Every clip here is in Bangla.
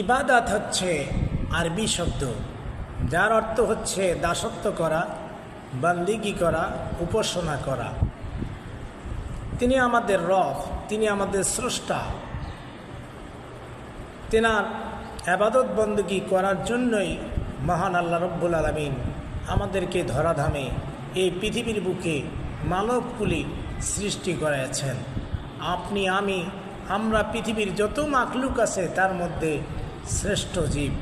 ইবাদত হচ্ছে আরবি শব্দ, যার অর্থ হচ্ছে দাসত্ব করা, বান্দিগি করা, উপাসনা করা। তিনি আমাদের রব, তিনি আমাদের স্রষ্টা। তেনার ইবাদত বন্দেগী করার জন্যই মহান আল্লাহ রব্বুল আলামিন আমাদেরকে ধরাধামে এই পৃথিবীর বুকে মানবকুলি সৃষ্টি করেছেন। আপনি আমরা পৃথিবীর যত মাখলুক আছে তার মধ্যে শ্রেষ্ঠ জীব।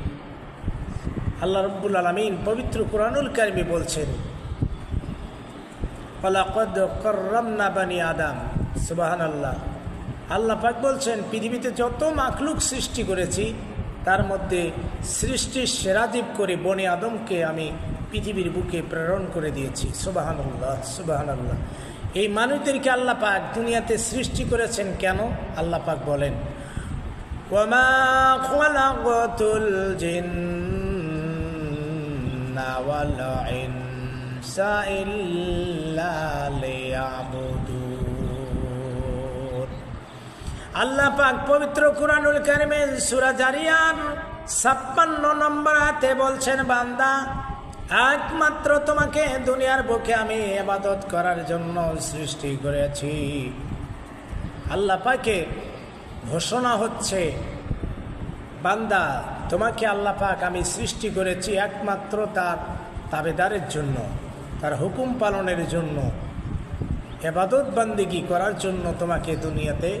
আল্লাহ রব্বুল আলামিন পবিত্র কুরআনুল কারীমে বলছেন, ওয়ালাকাদ কাররামনা বানি আদম। সুবহানাল্লাহ। আল্লাহ পাক বলছেন, পৃথিবীতে যত মাখলুক সৃষ্টি করেছি তার মধ্যে সৃষ্টির সেরা জীব করে বনি আদমকে আমি পৃথিবীর বুকে প্রেরণ করে দিয়েছি। সুবহানাল্লাহ, সুবহানাল্লাহ। এই মানুষদেরকে আল্লাহ পাক দুনিয়াতে সৃষ্টি করেছেন কেন? আল্লাহ পাক বলেন, ওয়ামা খালাকাতুল জিন্না ওয়াল ইনসা ইল্লা লিয়াবুদুন। আল্লাহ পাক পবিত্র কুরআনুল কারীমে সূরা জারিয়ার 56 নম্বর আয়াতে বলছেন, বান্দা, একমাত্র তোমাকে দুনিয়ার বুকে আমি ইবাদত করার জন্য সৃষ্টি করেছি। আল্লাহ পাকে ঘোষণা হচ্ছে, বান্দা, তোমাকে আল্লাহ পাক আমি সৃষ্টি করেছি একমাত্র তার তাবেদারের জন্য, তার হুকুম পালনের জন্য, ইবাদত বান্দেগী করার জন্য তোমাকে দুনিয়াতে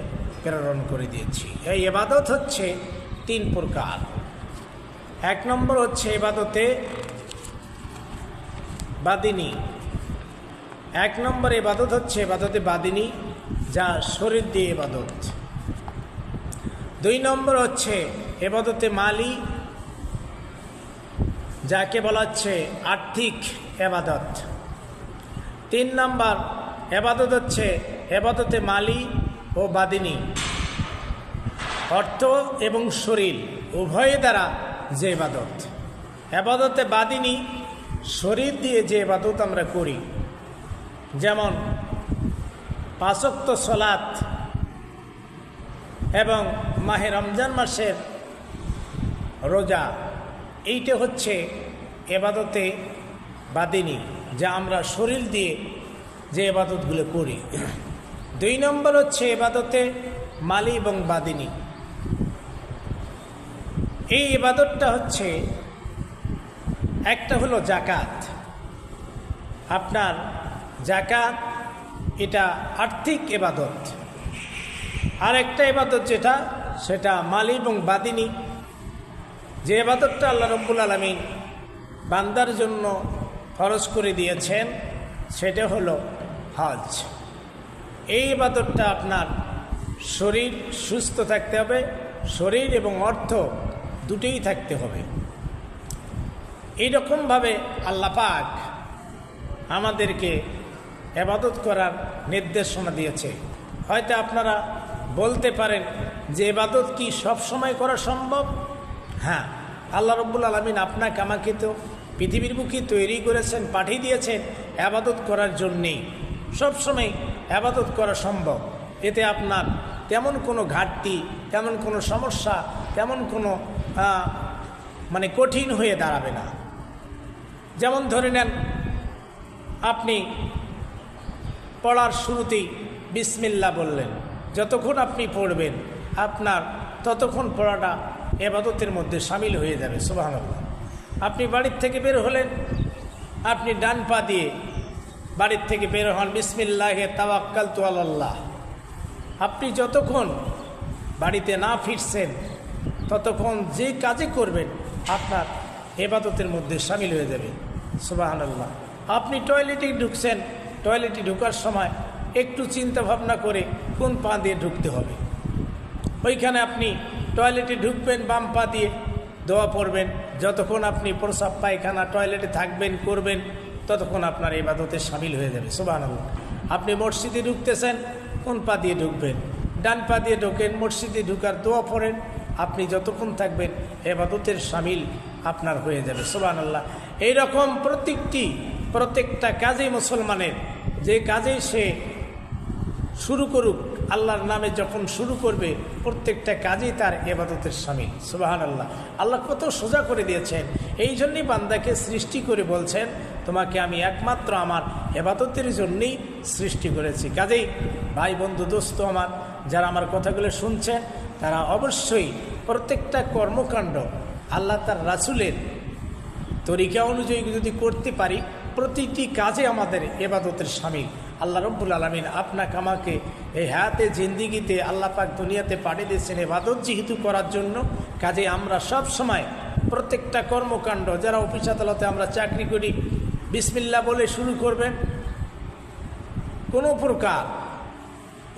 প্রেরণ করে দিয়েছি। এই ইবাদত হচ্ছে 3 প্রকার। 1 নম্বর হচ্ছে ইবাদতে বাদিনী। 1 নম্বর ইবাদত হচ্ছে ইবাদতে বাদিনী, যা শরীর দিয়ে ইবাদত। 2 নম্বর হচ্ছে ইবাদতে মালি, যাকে বলা হচ্ছে আর্থিক ইবাদত। 3 নম্বর ইবাদত হচ্ছে ইবাদতে মালি ও বাদিনী, অর্থ এবং শরীর উভয় দ্বারা যে ইবাদত। ইবাদতে বাদিনী, শরীর দিয়ে যে ইবাদত আমরা করি, যেমন 5 ওয়াক্ত সালাত এবং মাহে রমজান মাসের রোজা, এইটা হচ্ছে ইবাদতে বাদিনী, যা আমরা শরীর দিয়ে যে ইবাদতগুলো করি। 2 নম্বর হচ্ছে ইবাদতে মালি এবং বাদিনী। এই ইবাদতটা হচ্ছে, একটা হলো জাকাত। আপনার জাকাত এটা আর্থিক ইবাদত। আর একটা ইবাদত যেটা, সেটা মালি এবং বাদিনী, যে ইবাদতটা আল্লাহ রব্বুল আলামিন বান্দার জন্য ফরজ করে দিয়েছেন, সেটা হলো হজ। এই ইবাদতটা আপনার শরীর সুস্থ থাকতে হবে, শরীর এবং অর্থ দুটোই থাকতে হবে। এইরকমভাবে আল্লাহ পাক আমাদেরকে ইবাদত করার নির্দেশনা দিয়েছে। হয়তো আপনারা বলতে পারেন যে ইবাদত কি সব সময় করা সম্ভব? হ্যাঁ, আল্লাহ রব্বুল আলামিন আপনাকে আমাকে তো পৃথিবীর বুকে তৈরি করেছেন, পাঠিয়ে দিয়েছেন ইবাদত করার জন্যেই। সবসময় ইবাদত করা সম্ভব। এতে আপনার তেমন কোনো ঘাটতি, তেমন কোনো সমস্যা, তেমন কোনো কঠিন হয়ে দাঁড়াবে না। যেমন ধরে নেন, আপনি পড়ার শুরুতেই বিসমিল্লাহ বললেন, যতক্ষণ আপনি পড়বেন আপনার ততক্ষণ পড়াটা ইবাদতের মধ্যে শামিল হয়ে যাবে। সুবহানাল্লাহ। আপনি বাড়ির থেকে বের হলেন, আপনি ডান পা দিয়ে বাড়ির থেকে বের হন, বিসমিল্লাহে তাওয়াক্কালতু আলাল্লাহ। আপনি যতক্ষণ বাড়িতে না ফিরছেন ততক্ষণ যে কাজে করবেন আপনার ইবাদতের মধ্যে শামিল হয়ে যাবে। সুবহানাল্লাহ। আপনি টয়লেটে ঢুকছেন, টয়লেটে ঢোকার সময় একটু চিন্তা ভাবনা করে কোন পা দিয়ে ঢুকতে হবে, ওইখানে আপনি টয়লেটে ঢুকবেন, বাম পা দিয়ে দোয়া পড়বেন। যতক্ষণ আপনি প্রস্রাব পায়খানা টয়লেটে থাকবেন, করবেন, ততক্ষণ আপনার ইবাদতে শামিল হয়ে যাবে। সুবহানাল্লাহ। আপনি মসজিদে ঢুকতেছেন, কোন পা দিয়ে ঢুকবেন? ডান পা দিয়ে ঢোকেন, মসজিদে ঢুকার দোয়া পড়েন। আপনি যতক্ষণ থাকবেন ইবাদতের শামিল আপনার হয়ে যাবে। সুবহানাল্লাহ। এইরকম প্রত্যেকটা কাজেই মুসলমানের, যে কাজেই সে শুরু করুক, আল্লাহর নামে যখন শুরু করবে প্রত্যেকটা কাজেই তার ইবাদতের শামিল। সুবহানাল্লাহ, আল্লাহ কত সোজা করে দিয়েছেন। এই জন্যই বান্দাকে সৃষ্টি করে বলছেন, তোমাকে আমি একমাত্র আমার ইবাদতের জন্যই সৃষ্টি করেছি। কাজেই ভাই বন্ধু দোস্ত আমার, যারা আমার কথাগুলো শুনছেন, তারা অবশ্যই প্রত্যেকটা কর্মকাণ্ড আল্লাহ তার রাসূলের তরিকা অনুযায়ী যদি করতে পারি, প্রতিটি কাজে আমাদের ইবাদতের শামিল। আল্লাহ রব্বুল আলামিন আপনাকে আমাকে এই হায়াতে জিন্দিগিতে আল্লাহ পাক দুনিয়াতে পাঠিয়ে দিয়েছেন ইবাদত যেহেতু করার জন্য। কাজে আমরা সব সময় প্রত্যেকটা কর্মকাণ্ড, যারা অফিস আদালতে আমরা চাকরি করি, বিসমিল্লাহ বলে শুরু করবেন। কোনো প্রকার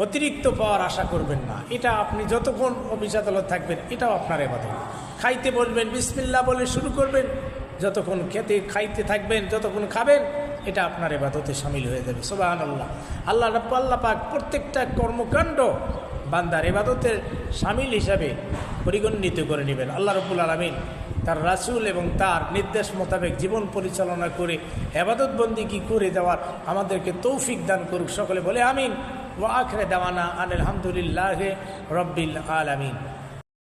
অতিরিক্ত পাওয়ার আশা করবেন না। এটা আপনি যতক্ষণ অফিস আদালত থাকবেন, এটাও আপনার ইবাদত। খাইতে বলবেন, বিসমিল্লাহ বলে শুরু করবেন। যতক্ষণ খাইতে থাকবেন, যতক্ষণ খাবেন, এটা আপনার ইবাদতে শামিল হয়ে যাবে। সুবহানাল্লাহ, আল্লাহ পাক প্রত্যেকটা কর্মকাণ্ড বান্দার ইবাদতের শামিল হিসাবে পরিগণিত করে নেবেন। আল্লাহ রাব্বুল আলামিন তার রাসূল এবং তার নির্দেশ মোতাবেক জীবন পরিচালনা করে ইবাদত বন্দেগী করে দেওয়ার আমাদেরকে তৌফিক দান করুক। সকলে বলে আমিন। ওয়া আখির দাওয়ানা আনিল হামদুলিল্লাহি রাব্বিল আলামিন।